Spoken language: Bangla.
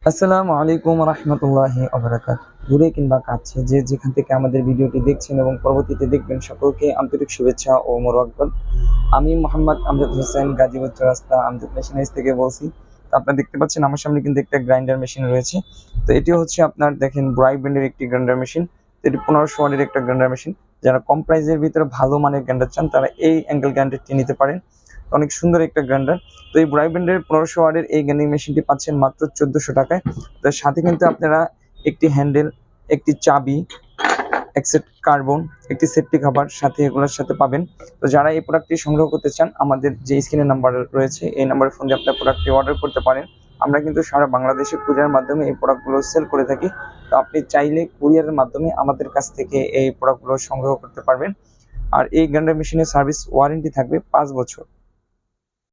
আসসালামু আলাইকুম রহমতুল্লাহি ওবারাকাতুহু। দূরে কিংবা কাছে যে যেখান থেকে আমাদের ভিডিওটি দেখছেন এবং পরবর্তীতে দেখবেন সকলকে আন্তরিক শুভেচ্ছা ও মোবারকবাদ। আমি মোহাম্মদ আমজাদ হোসেন গাজীপুর চৌরাস্তা আমজাদ মেশিনারিজ থেকে বলছি। তো আপনারা দেখতে পাচ্ছেন আমার সামনে কিন্তু একটা গ্রাইন্ডার মেশিন রয়েছে। তো এটি হচ্ছে আপনার দেখেন ব্রাই ব্র্যান্ডের একটি গ্রাইন্ডার মেশিন। এটি 1500 ওয়াটের একটা গ্রাইন্ডার মেশিন। যারা কম প্রাইসের ভিতরে ভালো মানের গ্রাইন্ডার চান তারা এই অ্যাঙ্গেল গ্রাইন্ডারটি নিতে পারেন। অনেক সুন্দর একটা গ্রাইন্ডার। তো এই ব্রাই ব্র্যান্ডের 1500 ওয়াটের এই গ্রাইন্ডিং মেশিনটি পাচ্ছেন মাত্র 1400 টাকায়। তার সাথে কিন্তু আপনারা একটি হ্যান্ডেল, একটি চাবি, এক সেট কার্বন, একটি সেফটি কভার সাথে এগুলোর সাথে পাবেন। তো যারা এই প্রোডাক্টটি সংগ্রহ করতে চান আমাদের যে স্ক্রিনে নাম্বার রয়েছে এই নাম্বারে ফোন দিয়ে আপনার প্রোডাক্টটি অর্ডার করতে পারেন। আমরা কিন্তু সারা বাংলাদেশে কুরিয়ারের মাধ্যমে এই প্রোডাক্টগুলো সেল করে থাকি। তো আপনি চাইলে কুরিয়ারের মাধ্যমে আমাদের কাছ থেকে এই প্রোডাক্টগুলো সংগ্রহ করতে পারবেন। আর এই গ্রাইন্ডার মেশিনের সার্ভিস ওয়ারেন্টি থাকবে 5 বছর।